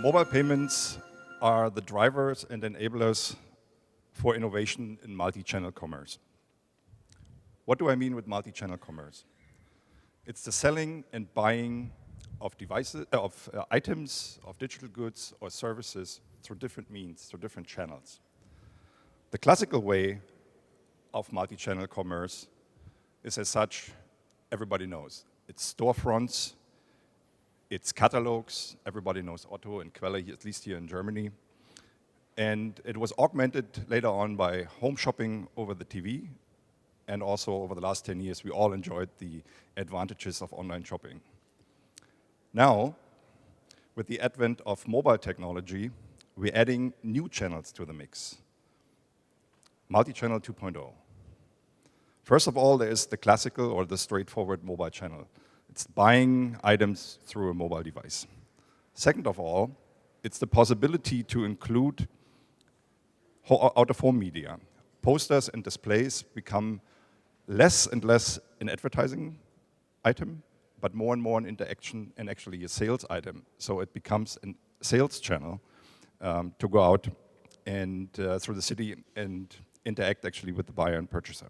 Mobile payments are the drivers and enablers for innovation in multi-channel commerce. What do I mean with multi-channel commerce? It's the selling and buying of devices, items, of digital goods or services through different means, through different channels. The classical way of multi-channel commerce is as such, everybody knows. It's storefronts, it's catalogs, everybody knows Otto and Quelle, at least here in Germany. And it was augmented later on by home shopping over the TV. And also over the last 10 years, we all enjoyed the advantages of online shopping. Now, with the advent of mobile technology, we're adding new channels to the mix. Multi-channel 2.0. First of all, there is the classical or the straightforward mobile channel. It's buying items through a mobile device. Second of all, it's the possibility to include out-of-home media. Posters and displays become less and less an advertising item, but more and more an interaction and actually a sales item. So it becomes a sales channel to go out and through the city and interact actually with the buyer and purchaser.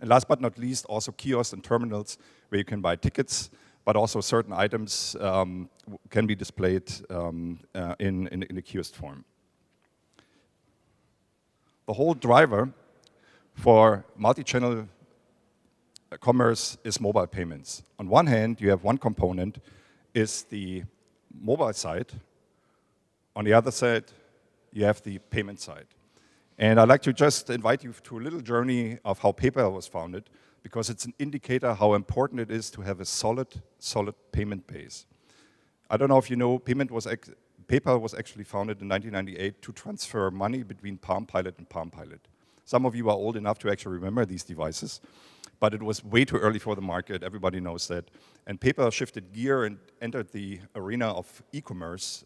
And last but not least, also kiosks and terminals where you can buy tickets, but also certain items can be displayed in a kiosk form. The whole driver for multi-channel commerce is mobile payments. On one hand, you have one component, is the mobile side. On the other side, you have the payment side. And I'd like to just invite you to a little journey of how PayPal was founded, because it's an indicator how important it is to have a solid payment base. I don't know if you know, PayPal was actually founded in 1998 to transfer money between Palm Pilot and Palm Pilot. Some of you are old enough to actually remember these devices, but it was way too early for the market, everybody knows that. And PayPal shifted gear and entered the arena of e-commerce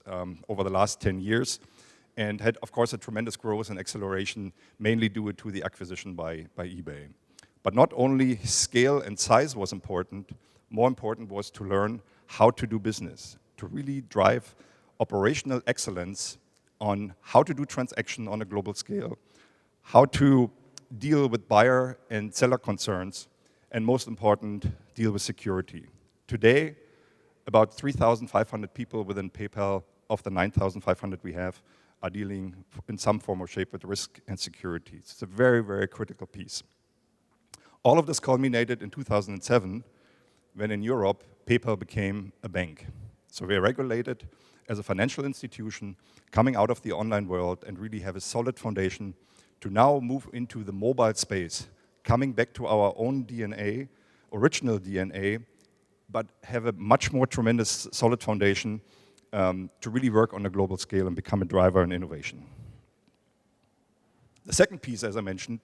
over the last 10 years, and had, of course, a tremendous growth and acceleration, mainly due to the acquisition by eBay. But not only scale and size was important, more important was to learn how to do business, to really drive operational excellence on how to do transaction on a global scale, how to deal with buyer and seller concerns, and most important, deal with security. Today, about 3,500 people within PayPal, of the 9,500 we have, are dealing in some form or shape with risk and security. It's a very, very critical piece. All of this culminated in 2007, when in Europe, PayPal became a bank. So we're regulated as a financial institution, coming out of the online world and really have a solid foundation to now move into the mobile space, coming back to our own DNA, original DNA, but have a much more tremendous solid foundation to really work on a global scale and become a driver in innovation. The second piece, as I mentioned,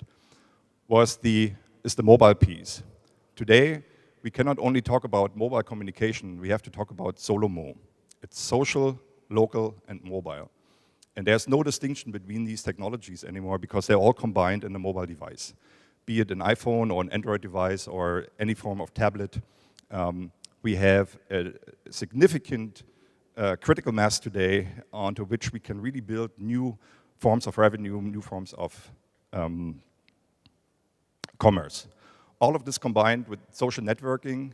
is the mobile piece. Today, we cannot only talk about mobile communication, we have to talk about SoloMo. It's social, local, and mobile. And there's no distinction between these technologies anymore because they're all combined in a mobile device. Be it an iPhone or an Android device or any form of tablet, we have a significant critical mass today onto which we can really build new forms of revenue, new forms of commerce. All of this combined with social networking,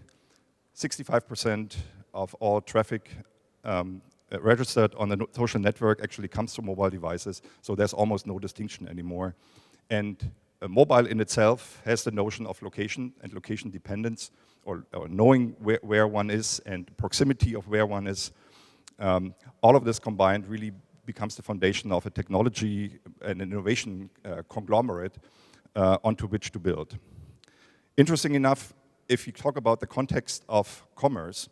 65% of all traffic registered on the social network actually comes from mobile devices, so there's almost no distinction anymore. And mobile in itself has the notion of location and location dependence, or knowing where one is and proximity of where one is. All of this combined really becomes the foundation of a technology and an innovation conglomerate onto which to build. Interesting enough, if you talk about the context of commerce,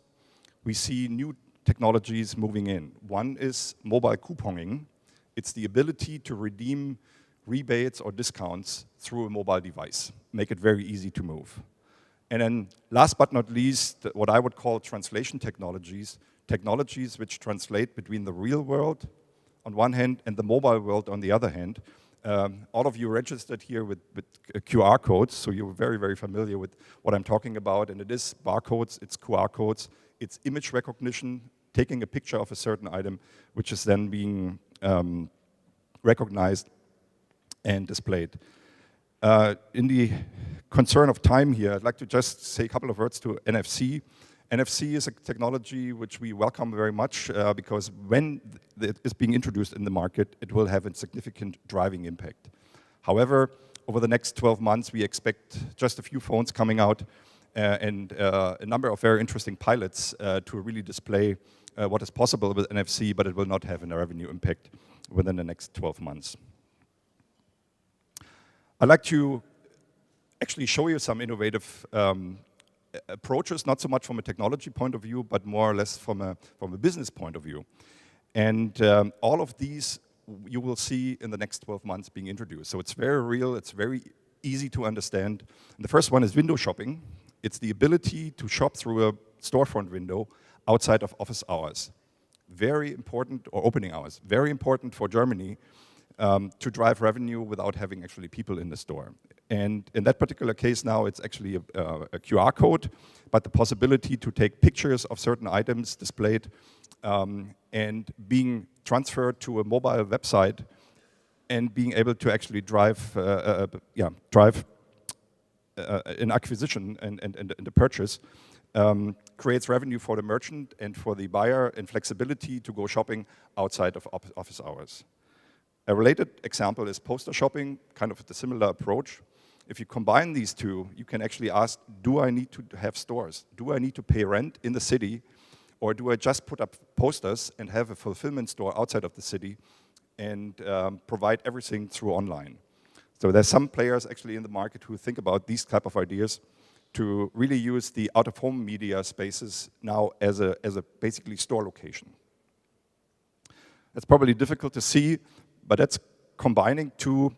we see new technologies moving in. One is mobile couponing. It's the ability to redeem rebates or discounts through a mobile device, make it very easy to move. And then last but not least, what I would call translation technologies, technologies which translate between the real world on one hand and the mobile world on the other hand. All of you registered here with QR codes, so you're very, very familiar with what I'm talking about, and it is barcodes, it's QR codes, it's image recognition taking a picture of a certain item, which is then being recognized and displayed. In the concern of time here, I'd like to just say a couple of words to NFC. NFC is a technology which we welcome very much because when it is being introduced in the market, it will have a significant driving impact. However, over the next 12 months, we expect just a few phones coming out and a number of very interesting pilots to really display what is possible with NFC, but it will not have a revenue impact within the next 12 months. I'd like to actually show you some innovative approaches, not so much from a technology point of view, but more or less from a business point of view. And all of these you will see in the next 12 months being introduced. So it's very real, it's very easy to understand. And the first one is window shopping. It's the ability to shop through a storefront window outside of office hours. Very important, or opening hours, very important for Germany to drive revenue without having actually people in the store. And in that particular case now, it's actually a QR code, but the possibility to take pictures of certain items displayed and being transferred to a mobile website and being able to actually drive an acquisition and the purchase creates revenue for the merchant and for the buyer and flexibility to go shopping outside of office hours. A related example is poster shopping, kind of a similar approach. If you combine these two, you can actually ask, do I need to have stores? Do I need to pay rent in the city? Or do I just put up posters and have a fulfillment store outside of the city and provide everything through online? So there's some players actually in the market who think about these type of ideas to really use the out-of-home media spaces now as a basically store location. It's probably difficult to see, but that's combining two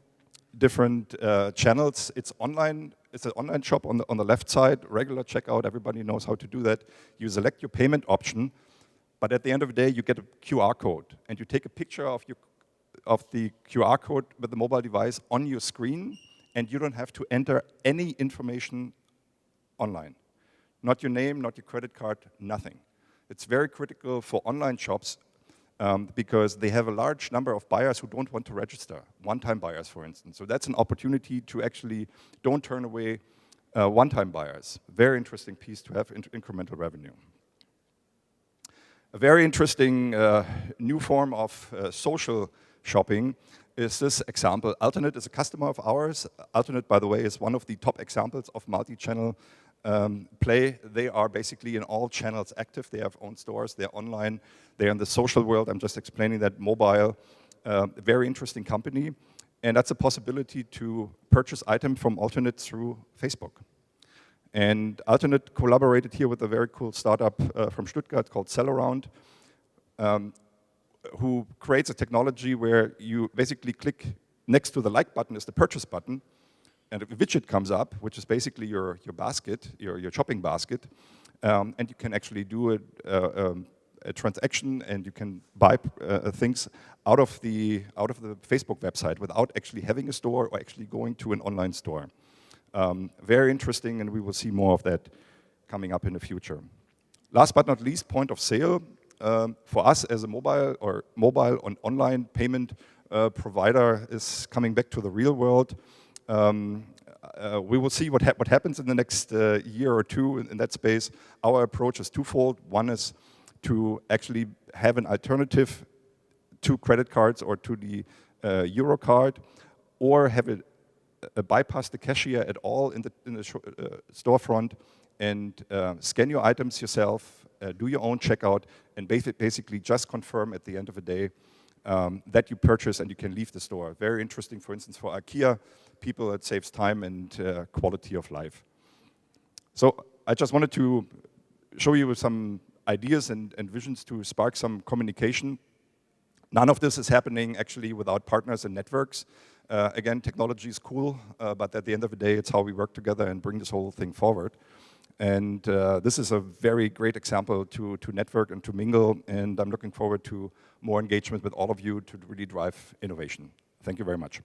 different channels. It's online. It's an online shop on the left side, regular checkout. Everybody knows how to do that. You select your payment option, but at the end of the day, you get a QR code, and you take a picture of the QR code with the mobile device on your screen, and you don't have to enter any information online. Not your name, not your credit card, nothing. It's very critical for online shops because they have a large number of buyers who don't want to register, one-time buyers, for instance. So that's an opportunity to actually don't turn away one-time buyers. Very interesting piece to have incremental revenue. A very interesting new form of social shopping is this example. Alternate is a customer of ours. Alternate, by the way, is one of the top examples of multi-channel play. They are basically in all channels active. They have own stores, they're online, they're in the social world. I'm just explaining that mobile, very interesting company. And that's a possibility to purchase items from Alternate through Facebook. And Alternate collaborated here with a very cool startup from Stuttgart called Sellaround, who creates a technology where you basically click next to the like button is the purchase button, and a widget comes up, which is basically your basket, your shopping basket, and you can actually do a transaction, and you can buy things out of the Facebook website without actually having a store or actually going to an online store. Very interesting, and we will see more of that coming up in the future. Last but not least, point of sale. For us as a mobile and online payment provider is coming back to the real world. We will see what happens in the next year or two in that space. Our approach is twofold. One is to actually have an alternative to credit cards or to the Euro card, or have it bypass the cashier at all in the storefront and scan your items yourself, do your own checkout, and basically just confirm at the end of the day that you purchase and you can leave the store. Very interesting, for instance, for IKEA people, it saves time and quality of life. So I just wanted to show you some ideas and visions to spark some communication. None of this is happening actually without partners and networks. Again, technology is cool, but at the end of the day, it's how we work together and bring this whole thing forward. And this is a very great example to network and to mingle, and I'm looking forward to more engagement with all of you to really drive innovation. Thank you very much.